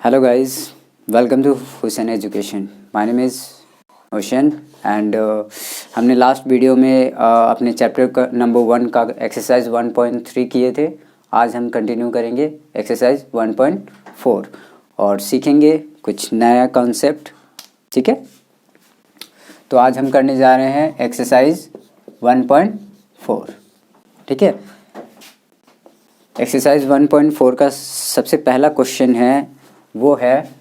Hello guys, welcome to Hussein Education. My name is Hussein and हमने last video में अपने chapter का number 1 का एक्सरसाइज 1.3 किए थे। आज हम कंटिन्यू करेंगे एक्सरसाइज 1.4 और सीखेंगे कुछ नया कॉन्सेप्ट। ठीक है, तो आज हम करने जा रहे हैं एक्सरसाइज 1.4। ठीक है, एक्सरसाइज 1.4 का सबसे पहला क्वेश्चन है, वो है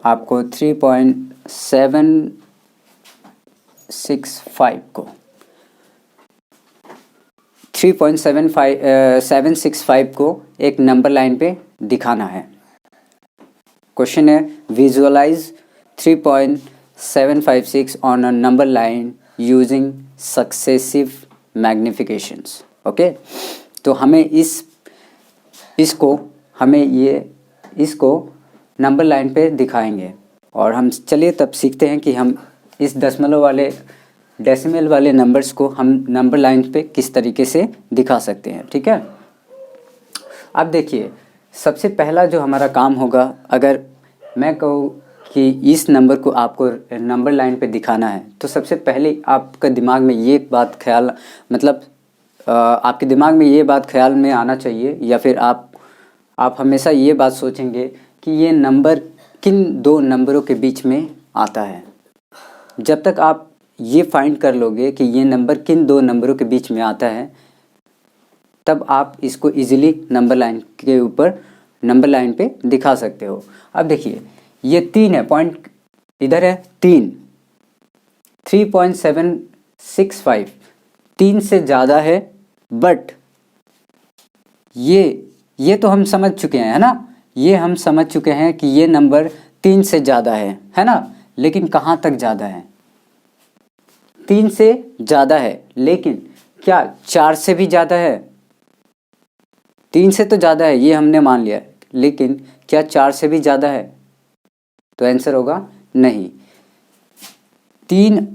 आपको 3.765 को 3.765 को एक नंबर लाइन पे दिखाना है। क्वेश्चन है visualize 3.756 on a number line using successive magnifications. Okay, तो हमें इसको नंबर लाइन पे दिखाएंगे और हम चलिए तब सीखते हैं कि हम इस डेसिमल वाले नंबर्स को हम नंबर लाइन पे किस तरीके से दिखा सकते हैं। ठीक है, अब देखिए सबसे पहला जो हमारा काम होगा, अगर मैं कहूँ कि इस नंबर को आपको नंबर लाइन पे दिखाना है, तो सबसे पहले आपके दिमाग में ये बात आपके दिमाग में ये बात ख्याल में आना चाहिए, या फिर आप हमेशा ये बात सोचेंगे कि ये नंबर किन दो नंबरों के बीच में आता है। जब तक आप ये फाइंड कर लोगे कि ये नंबर किन दो नंबरों के बीच में आता है, तब आप इसको इजीली नंबर लाइन पे दिखा सकते हो। अब देखिए ये 3 है, पॉइंट इधर है 3.765 3 से ज़्यादा है, बट ये तो हम समझ चुके हैं, है ना। ये हम समझ चुके हैं कि ये नंबर 3 से ज़्यादा है ना। लेकिन कहाँ तक ज़्यादा है? 3 से ज़्यादा है, लेकिन क्या 4 से भी ज़्यादा है? 3 से तो ज़्यादा है, ये हमने मान लिया, लेकिन क्या 4 से भी ज़्यादा है? तो आंसर होगा नहीं। 3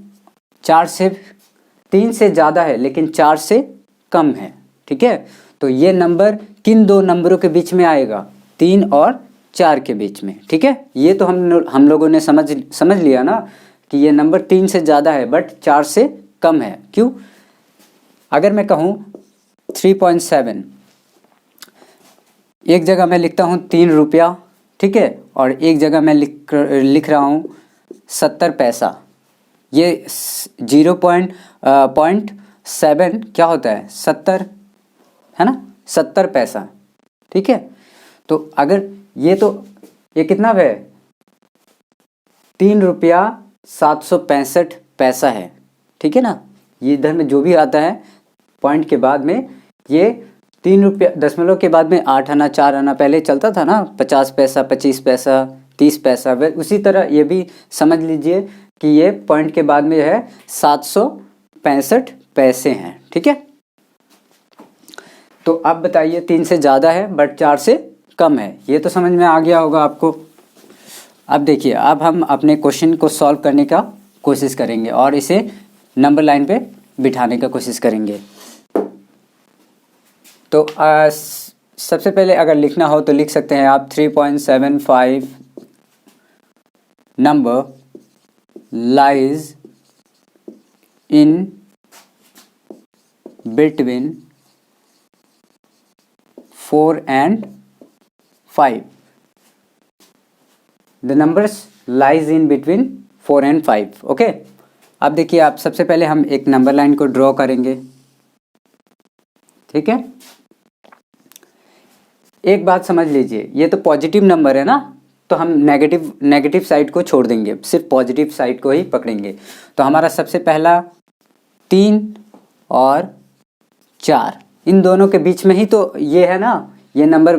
से ज़्यादा है लेकिन 4 से कम है। ठीक है, तो ये नंबर किन दो नंबरों के बीच में आएगा? 3 और 4 के बीच में। ठीक है, ये तो हम लोगों ने समझ लिया ना कि ये नंबर 3 से ज़्यादा है बट 4 से कम है। क्यों? अगर मैं कहूँ 3.7, एक जगह मैं लिखता हूँ 3 रुपया, ठीक है, और एक जगह मैं लिख रहा हूँ 70 पैसा। ये 0.7 क्या होता है? 70, है ना, 70 पैसा। ठीक है, तो अगर ये कितना है? 3 रुपया 765 पैसा है। ठीक है ना, ये इधर में जो भी आता है पॉइंट के बाद में, ये 3 रुपया दशमलव के बाद में 8 आना 4 आना पहले चलता था ना, 50 पैसा 25 पैसा 30 पैसा। उसी तरह ये भी समझ लीजिए कि ये पॉइंट के बाद में है 765 पैसे हैं। ठीक है, तो अब बताइए 3 से ज़्यादा है बट 4 से कम है। ये तो समझ में आ गया होगा आपको। अब देखिए, अब हम अपने क्वेश्चन को सॉल्व करने का कोशिश करेंगे और इसे नंबर लाइन पे बिठाने का कोशिश करेंगे। तो सबसे पहले अगर लिखना हो तो लिख सकते हैं आप 3.75 number lies in between 4 and 5. The numbers lies in between 4 and 5. Okay, अब देखिए आप सबसे पहले हम एक नंबर लाइन को ड्रॉ करेंगे। ठीक है, एक बात समझ लीजिए, ये तो पॉजिटिव नंबर है ना, तो हम नेगेटिव साइड को छोड़ देंगे, सिर्फ पॉजिटिव साइड को ही पकड़ेंगे। तो हमारा सबसे पहला 3 और 4, इन दोनों के बीच में ही तो ये है ना, ये नंबर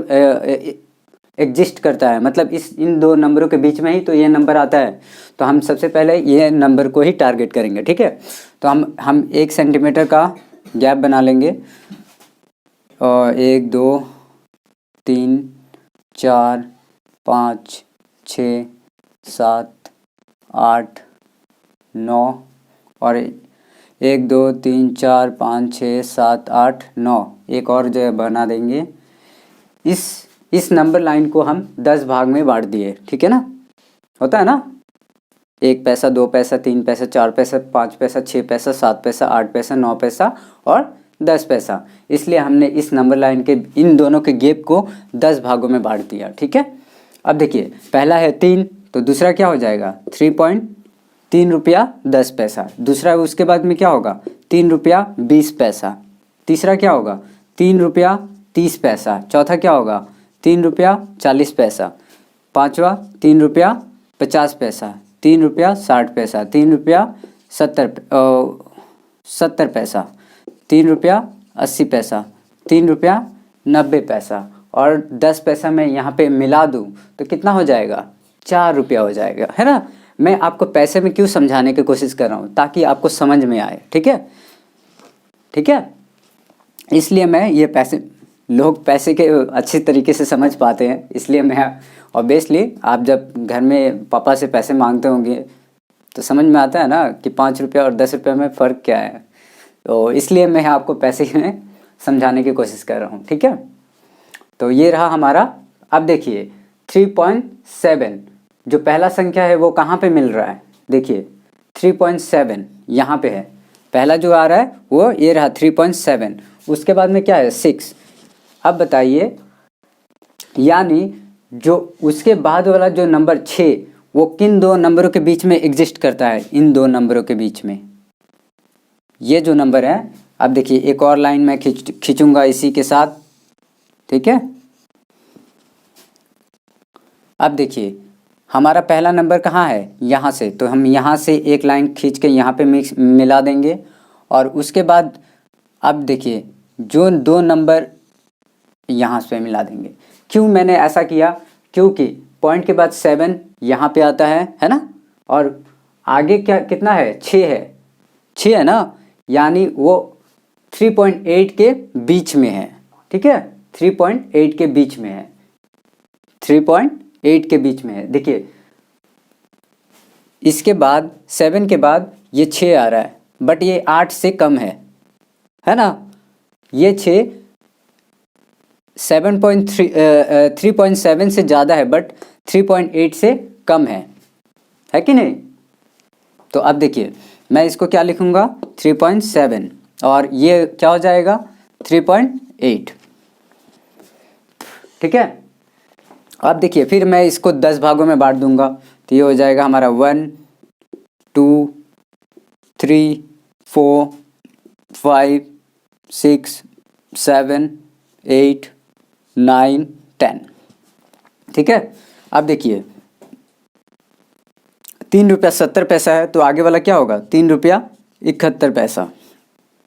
एग्जिस्ट करता है, मतलब इन दो नंबरों के बीच में ही तो ये नंबर आता है। तो हम सबसे पहले ये नंबर को ही टारगेट करेंगे। ठीक है, तो हम 1 सेंटीमीटर का गैप बना लेंगे और 1 2 3 4 5 6 7 8 9 और 1 2 3 4 5 6 7 8 9, एक और जगह बना देंगे। इस इस नंबर लाइन को हम 10 भाग में बांट दिए, ठीक है ना, होता है ना, 1 पैसा, 2 पैसा, 3 पैसा, 4 पैसा, 5 पैसा, 6 पैसा, 7 पैसा, 8 पैसा, 9 पैसा और 10 पैसा। इसलिए हमने इस नंबर लाइन के इन दोनों के गैप को 10 भागों में बांट दिया, ठीक है। अब देखिए पहला है 3, तो दूसरा क्या हो जाएगा 3 रुपया 10 पैसा। दूसरा उसके बाद में क्या होगा 3 रुपया 20 पैसा। तीसरा क्या होगा 3 रुपया 30 पैसा। चौथा क्या होगा 3 रुपया 40 पैसा। पाँचवा 3 रुपया 50 पैसा। 3 रुपया 60 पैसा। 3 रुपया 70 पैसा। 3 रुपया 80 पैसा। 3 रुपया 90 पैसा और 10 पैसा मैं यहाँ पे मिला दूँ तो कितना हो जाएगा 4 रुपया हो जाएगा, है ना। मैं आपको पैसे में क्यों समझाने की कोशिश कर रहा हूँ, ताकि आपको समझ में आए, ठीक है, ठीक है। इसलिए मैं ये पैसे, लोग पैसे के अच्छी तरीके से समझ पाते हैं, इसलिए मैं ऑब्वियसली, आप जब घर में पापा से पैसे मांगते होंगे तो समझ में आता है ना कि 5 रुपया और 10 रुपये में फ़र्क क्या है। तो इसलिए मैं आपको पैसे में समझाने की कोशिश कर रहा हूँ, ठीक है। तो ये रहा हमारा। अब देखिए 3.7 जो पहला संख्या है वो कहाँ पे मिल रहा है, देखिए 3.7 यहाँ पे है। पहला जो आ रहा है वो ये रहा 3.7। उसके बाद में क्या है 6। अब बताइए, यानी जो उसके बाद वाला जो नंबर 6 वो किन दो नंबरों के बीच में एग्जिस्ट करता है, इन दो नंबरों के बीच में। ये जो नंबर है, अब देखिए एक और लाइन मैं खींचूंगा इसी के साथ, ठीक है। अब देखिए हमारा पहला नंबर कहाँ है, यहाँ से, तो हम यहाँ से एक लाइन खींच के यहाँ पे मिला देंगे। और उसके बाद अब देखिए जो दो नंबर यहाँ से मिला देंगे। क्यों मैंने ऐसा किया, क्योंकि पॉइंट के बाद 7 यहाँ पे आता है ना, और आगे क्या कितना है 6 है, 6 है ना, यानी वो 3.8 के बीच में है, ठीक है, 3.8 के बीच में है, 3.8 के बीच में है। देखिए इसके बाद 7 के बाद ये 6 आ रहा है, बट ये 8 से कम है ना। ये 6 3.7 से ज़्यादा है, बट 3.8 से कम है कि नहीं। तो अब देखिए मैं इसको क्या लिखूँगा 3.7 और ये क्या हो जाएगा 3.8, ठीक है। अब देखिए फिर मैं इसको 10 भागों में बांट दूंगा, तो ये हो जाएगा हमारा 1 2 3 4 5 6 7 8 9 10, ठीक है। अब देखिए 3 रुपया 70 पैसा है, तो आगे वाला क्या होगा 3 रुपया 71 पैसा,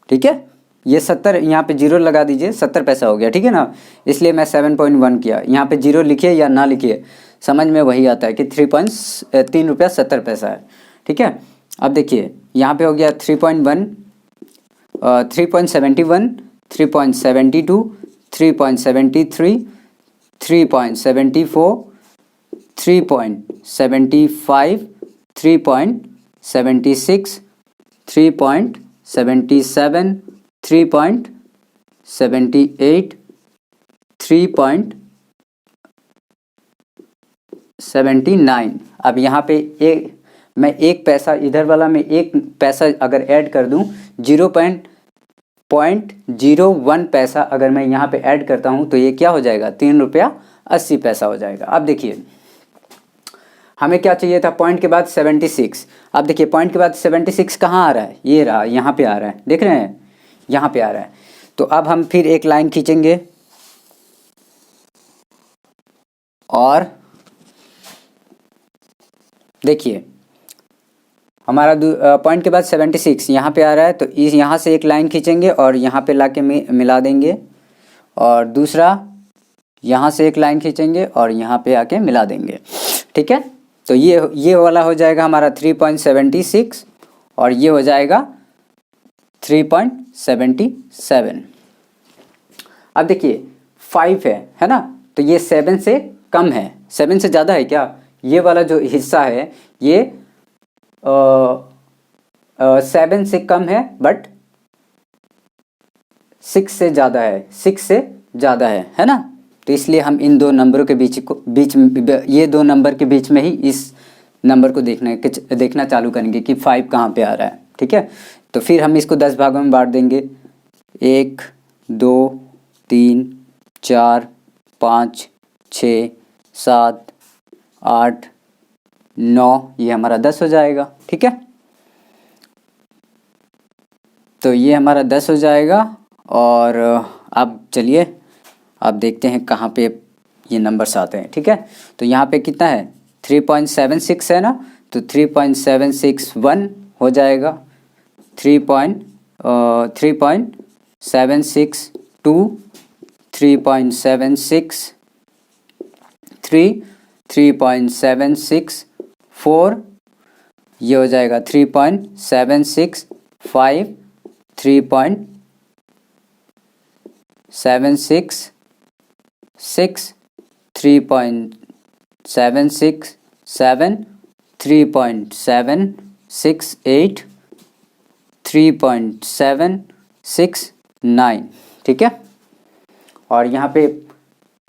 ठीक है। ये 70 यहाँ पे 0 लगा दीजिए, 70 पैसा हो गया, ठीक है ना। इसलिए मैं 7.1 किया, यहाँ पे 0 लिखिए या ना लिखिए, समझ में वही आता है कि 3 रुपया 70 पैसा है, ठीक है। अब देखिए यहाँ पे हो गया 3.1 3.71 3.72 3.73 3.74 3.75 3.76 3.77 3.78 3.79। अब यहाँ पे मैं एक पैसा इधर वाला में एक पैसा अगर ऐड कर दूँ 0.01 पैसा अगर मैं यहाँ पे ऐड करता हूँ तो ये क्या हो जाएगा 3 रुपया 80 पैसा हो जाएगा। अब देखिए हमें क्या चाहिए था पॉइंट के बाद 76। अब देखिए पॉइंट के बाद 76 कहाँ आ रहा है, ये रहा, यहाँ पे आ रहा है, देख रहे हैं यहाँ पे आ रहा है। तो अब हम फिर एक लाइन खींचेंगे और देखिए हमारा पॉइंट के बाद 76 यहाँ पे आ रहा है, तो इस यहाँ से एक लाइन खींचेंगे और यहाँ पे लाके मिला देंगे, और दूसरा यहाँ से एक लाइन खींचेंगे और यहाँ पे आके मिला देंगे, ठीक है। तो ये वाला हो जाएगा हमारा 3.76 और ये हो जाएगा 3.77। अब देखिए 5 है ना, तो ये 7 से कम है, 7 से ज़्यादा है क्या, ये वाला जो हिस्सा है ये 7 से कम है बट 6 से ज़्यादा है, 6 से ज़्यादा है ना। तो इसलिए हम इन दो नंबरों के बीच में ये दो नंबर के बीच में ही इस नंबर को देखना चालू करेंगे कि 5 कहाँ पे आ रहा है। ठीक है, तो फिर हम इसको 10 भागों में बांट देंगे। 1 2 3 4 5 6 7 8 9, ये हमारा 10 हो जाएगा। ठीक है, तो ये हमारा 10 हो जाएगा। और अब चलिए आप देखते हैं कहाँ पे ये नंबर्स आते हैं। ठीक है, तो यहाँ पे कितना है 3.76 है ना, तो 3.761 हो जाएगा। 3.762 3.763 3.764 ये हो जाएगा 3.765 3.766 3.767 3.768 3.769। ठीक है, और यहाँ पे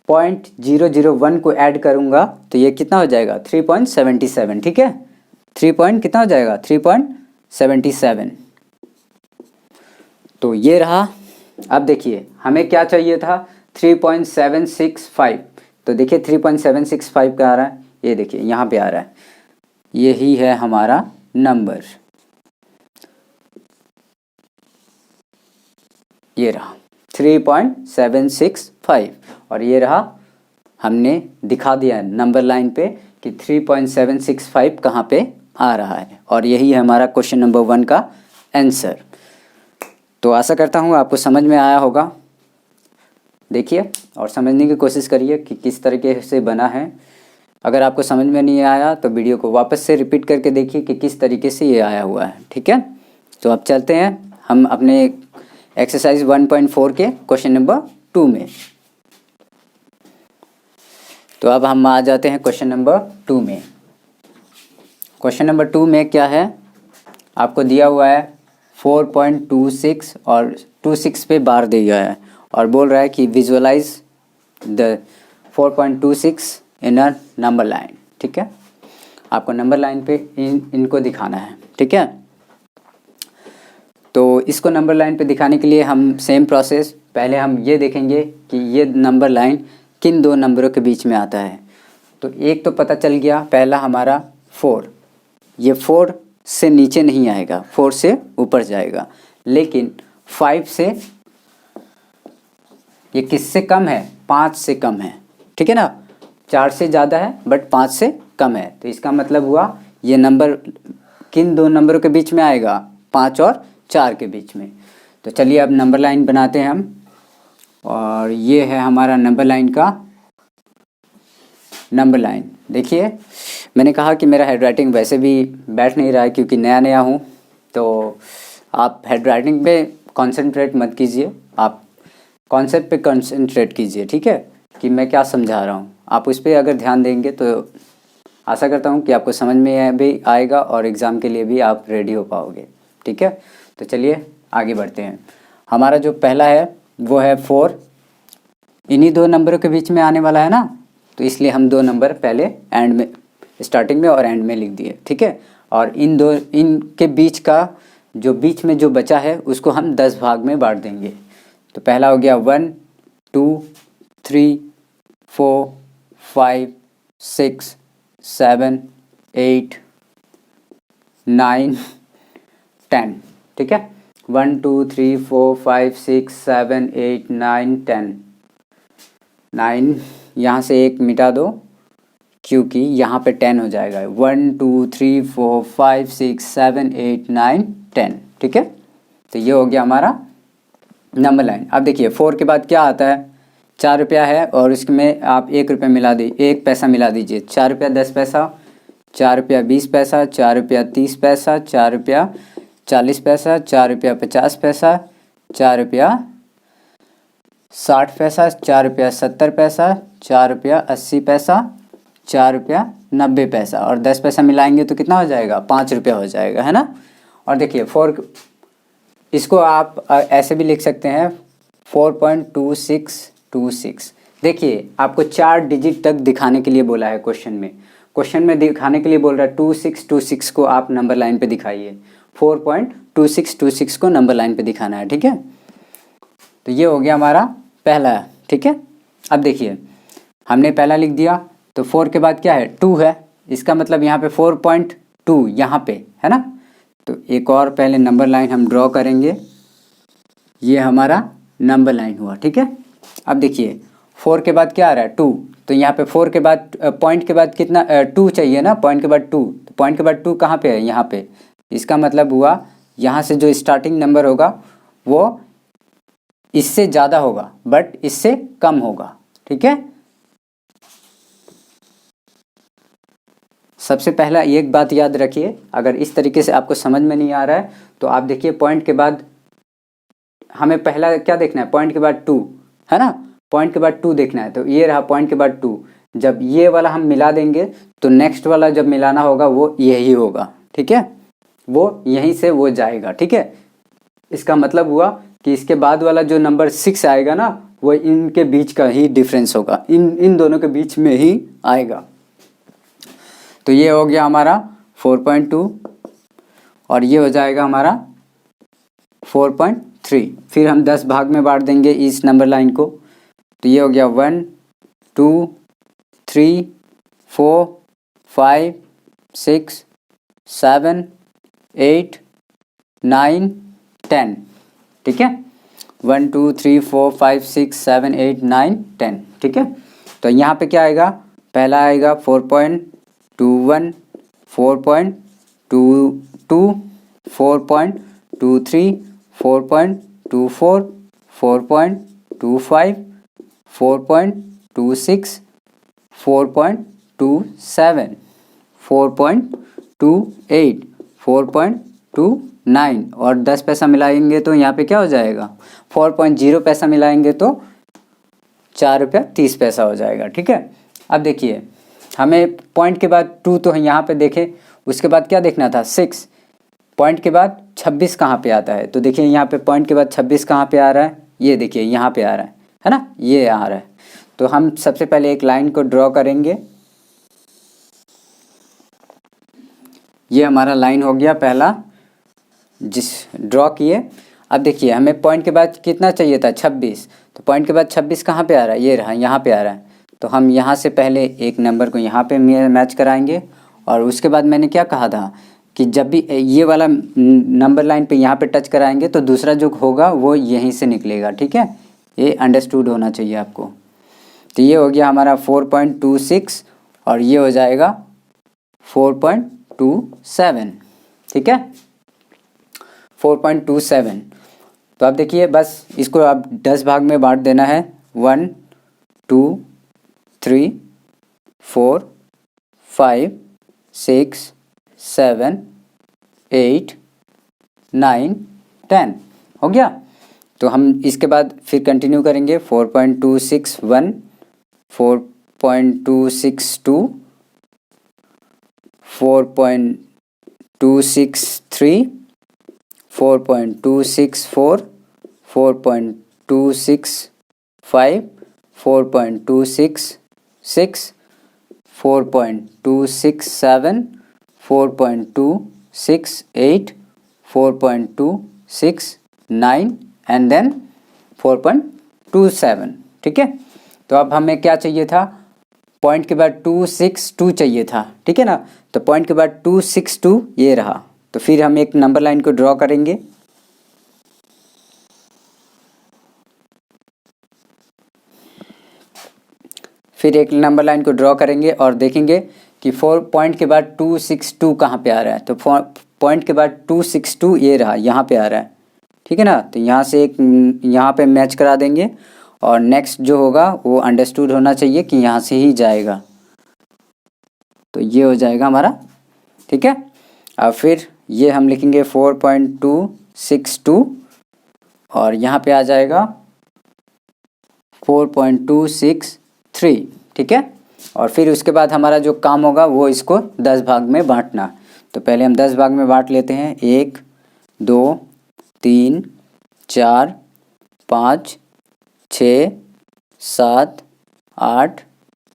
0.001 को ऐड करूँगा तो ये कितना हो जाएगा 3.77। ठीक है, 3 पॉइंट कितना हो जाएगा 3.77। तो ये रहा। अब देखिए हमें क्या चाहिए था 3.765, तो देखिए 3.765 का आ रहा है, ये देखिए यहाँ पे आ रहा है, यही है हमारा नंबर, ये रहा 3.765। और ये रहा, हमने दिखा दिया नंबर लाइन पे कि 3.765 कहाँ पे आ रहा है, और यही है हमारा क्वेश्चन नंबर 1 का आंसर। तो आशा करता हूँ आपको समझ में आया होगा। देखिए और समझने की कोशिश करिए कि किस तरीके से बना है। अगर आपको समझ में नहीं आया तो वीडियो को वापस से रिपीट करके देखिए कि किस तरीके से ये आया हुआ है। ठीक है, तो अब चलते हैं हम अपने एक्सरसाइज 1.4 के क्वेश्चन नंबर 2 में। तो अब हम आ जाते हैं क्वेश्चन नंबर 2 में। क्वेश्चन नंबर 2 में क्या है, आपको दिया हुआ है 4.26 और 26 पे बार दिया है और बोल रहा है कि visualise the 4.26 in a number line. ठीक है, आपको नंबर लाइन पे इनको दिखाना है। ठीक है, तो इसको नंबर लाइन पे दिखाने के लिए हम सेम प्रोसेस, पहले हम ये देखेंगे कि ये नंबर लाइन किन दो नंबरों के बीच में आता है। तो एक तो पता चल गया, पहला हमारा 4, ये 4 से नीचे नहीं आएगा, 4 से ऊपर जाएगा, लेकिन 5 से ये किससे कम है, 5 से कम है। ठीक है ना, 4 से ज़्यादा है बट 5 से कम है, तो इसका मतलब हुआ ये नंबर किन दो नंबरों के बीच में आएगा, 5 और 4 के बीच में। तो चलिए अब नंबर लाइन बनाते हैं हम, और ये है हमारा नंबर लाइन का नंबर लाइन। देखिए मैंने कहा कि मेरा हैंडराइटिंग वैसे भी बैठ नहीं रहा है क्योंकि नया नया हूँ, तो आप हैंडराइटिंग पे कंसंट्रेट मत कीजिए, आप कॉन्सेप्ट पे कंसंट्रेट कीजिए। ठीक है, कि मैं क्या समझा रहा हूँ, आप उस पर अगर ध्यान देंगे तो आशा करता हूँ कि आपको समझ में भी आएगा और एग्ज़ाम के लिए भी आप रेडी हो पाओगे। ठीक है, तो चलिए आगे बढ़ते हैं। हमारा जो पहला है वो है 4, इन्हीं दो नंबरों के बीच में आने वाला है ना, तो इसलिए हम दो नंबर पहले एंड में, स्टार्टिंग में और एंड में लिख दिए। ठीक है, और इनके बीच का जो बीच में जो बचा है उसको हम 10 भाग में बांट देंगे। तो पहला हो गया 1 2 3 4 5 6 7 8 9 10। ठीक है, 1 2 3 4 5 6 7 8 9 10। 9 यहाँ से एक मिटा दो क्योंकि यहाँ पे 10 हो जाएगा। 1 2 3 4 5 6 7 8 9 10। ठीक है, तो ये हो गया हमारा नंबर लाइन। अब देखिए 4 के बाद क्या आता है, 4 रुपया है और इसमें आप 1 रुपया मिला दीजिए, 1 पैसा मिला दीजिए। 4 रुपया 10 पैसा, 4 रुपया 20 पैसा, 4 रुपया 30 पैसा, 4 रुपया 40 पैसा, 4 रुपया 50 पैसा, 4 रुपया 60 पैसा, 4 रुपया 70 पैसा, 4 रुपया 80 पैसा, 4 रुपया 90 पैसा, और 10 पैसा मिलाएंगे तो कितना हो जाएगा, 5 रुपया हो जाएगा, है ना। और देखिए 4, इसको आप ऐसे भी लिख सकते हैं 4.2626, देखिए आपको 4 डिजिट तक दिखाने के लिए बोला है क्वेश्चन में दिखाने के लिए बोल रहा है 2626 को आप नंबर लाइन पे दिखाइए, 4.2626 को नंबर लाइन पे दिखाना है, ठीक है। तो ये हो गया हमारा पहला, ठीक है। अब देखिए हमने पहला लिख दिया, तो 4 के बाद क्या है 2 है, इसका मतलब यहाँ पे 4.2 यहाँ पे है ना। तो एक और पहले नंबर लाइन हम ड्रॉ करेंगे, ये हमारा नंबर लाइन हुआ, ठीक है। अब देखिए 4 के बाद क्या आ रहा है 2, तो यहाँ पे 4 के बाद पॉइंट के बाद कितना 2 चाहिए ना, पॉइंट के बाद 2, तो पॉइंट के बाद 2 कहाँ पे है, यहाँ पे। इसका मतलब हुआ यहाँ से जो स्टार्टिंग नंबर होगा वो इससे ज़्यादा होगा बट इससे कम होगा, ठीक है। सबसे पहला एक बात याद रखिए, अगर इस तरीके से आपको समझ में नहीं आ रहा है तो आप देखिए पॉइंट के बाद हमें पहला क्या देखना है, पॉइंट के बाद 2 है ना, पॉइंट के बाद 2 देखना है। तो ये रहा पॉइंट के बाद 2, जब ये वाला हम मिला देंगे तो नेक्स्ट वाला जब मिलाना होगा वो यही होगा, ठीक है, वो यहीं से वो जाएगा, ठीक है। इसका मतलब हुआ कि इसके बाद वाला जो नंबर 6 आएगा ना वो इनके बीच का ही डिफरेंस होगा, इन दोनों के बीच में ही आएगा। तो ये हो गया हमारा 4.2 और ये हो जाएगा हमारा 4.3। फिर हम 10 भाग में बांट देंगे इस नंबर लाइन को, तो ये हो गया 1 2 3 4 5 6 7 8 9 10, ठीक है। 1 2 3 4 5 6 7 8 9 10, ठीक है। तो यहाँ पे क्या आएगा, पहला आएगा 4.21 4.22 4.23 4.24 4.25 4.26 4.27 4.28 4.29 और 10 पैसा मिलाएंगे तो यहाँ पे क्या हो जाएगा 4.0 पैसा मिलाएंगे तो 4 रुपया 30 पैसा हो जाएगा, ठीक है। अब देखिए हमें पॉइंट के बाद 2 तो यहाँ पे देखें, उसके बाद क्या देखना था 6, पॉइंट के बाद 26 कहाँ पे आता है, तो देखिए यहाँ पे पॉइंट के बाद 26 कहाँ पे आ रहा है, ये देखिए यहाँ पे आ रहा है ना, ये आ रहा है। तो हम सबसे पहले एक लाइन को ड्रॉ करेंगे, ये हमारा लाइन हो गया पहला जिस ड्रॉ किए। अब देखिए हमें पॉइंट के बाद कितना चाहिए था 26, तो पॉइंट के बाद 26 कहाँ पे आ रहा है, ये रहा यहाँ पे आ रहा है। तो हम यहाँ से पहले एक नंबर को यहाँ पे मैच कराएंगे और उसके बाद मैंने क्या कहा था कि जब भी ये वाला नंबर लाइन पे यहाँ पे टच कराएंगे तो दूसरा जो होगा वो यहीं से निकलेगा, ठीक है। ये अंडरस्टूड होना चाहिए आपको। तो ये हो गया हमारा 4.26 और ये हो जाएगा 4.27, ठीक है 4.27। तो आप देखिए बस इसको आप 10 भाग में बांट देना है, 1 2 3 4 5 6 7 8 9 10 हो गया। तो हम इसके बाद फिर कंटिन्यू करेंगे 4.261 4.262 4.263 4.264 4.265 4.266 4.267 4.268 4.269 एंड देन 4.27, ठीक है। तो अब हमें क्या चाहिए था, पॉइंट के बाद 262 चाहिए था, ठीक है ना। तो पॉइंट के बाद 262 ये रहा। तो फिर हम एक नंबर लाइन को ड्रॉ करेंगे, फिर एक नंबर लाइन को ड्रॉ करेंगे और देखेंगे कि 4 पॉइंट के बाद 262 कहाँ पे आ रहा है। तो पॉइंट के बाद 262 ये रहा, यहाँ पे आ रहा है, ठीक है ना। तो यहाँ से एक यहाँ पे मैच करा देंगे और नेक्स्ट जो होगा वो अंडरस्टूड होना चाहिए कि यहाँ से ही जाएगा। तो ये हो जाएगा हमारा, ठीक है। अब फिर ये हम लिखेंगे 4.262 और यहाँ पे आ जाएगा 4.263, ठीक है। और फिर उसके बाद हमारा जो काम होगा वो इसको 10 भाग में बांटना। तो पहले हम 10 भाग में बांट लेते हैं, 1 2 3 4 5 6 7 8,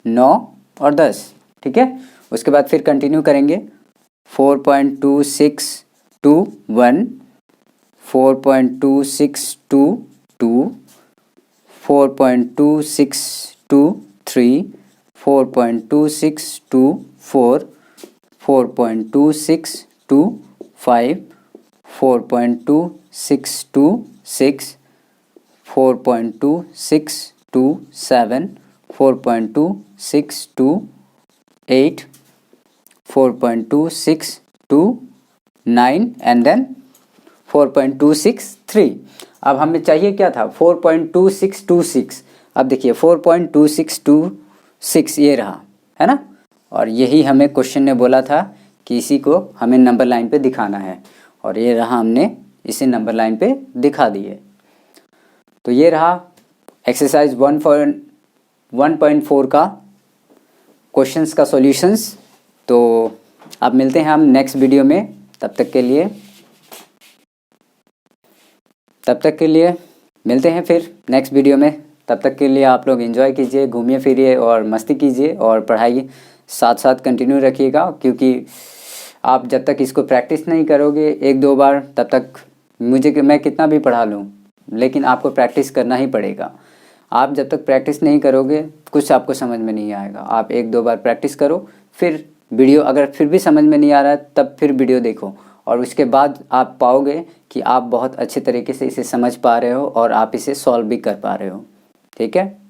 9 और 10, ठीक है। उसके बाद फिर कंटिन्यू करेंगे 4.2621, 4.2622, 4.2623, 4.2624, 4.2625, 4.2626, 4.2627, 4.2628, 4.2629 एंड देन 4.263। अब हमें चाहिए क्या था 4.2626। अब देखिए 4.2626 ये रहा, है ना। और यही हमें क्वेश्चन ने बोला था कि इसी को हमें नंबर लाइन पे दिखाना है, और ये रहा, हमने इसे नंबर लाइन पे दिखा दिए। तो ये रहा एक्सरसाइज 1.4 का क्वेश्चंस का सॉल्यूशंस। तो अब मिलते हैं हम नेक्स्ट वीडियो में, तब तक के लिए मिलते हैं फिर नेक्स्ट वीडियो में। तब तक के लिए आप लोग एंजॉय कीजिए, घूमिए फिरिए और मस्ती कीजिए, और पढ़ाई साथ साथ कंटिन्यू रखिएगा, क्योंकि आप जब तक इसको प्रैक्टिस नहीं करोगे 1-2 बार, तब तक मैं कितना भी पढ़ा लूँ, लेकिन आपको प्रैक्टिस करना ही पड़ेगा। आप जब तक प्रैक्टिस नहीं करोगे कुछ आपको समझ में नहीं आएगा। आप 1-2 बार प्रैक्टिस करो, फिर वीडियो अगर फिर भी समझ में नहीं आ रहा है तब फिर वीडियो देखो, और उसके बाद आप पाओगे कि आप बहुत अच्छे तरीके से इसे समझ पा रहे हो और आप इसे सॉल्व भी कर पा रहे हो, ठीक है।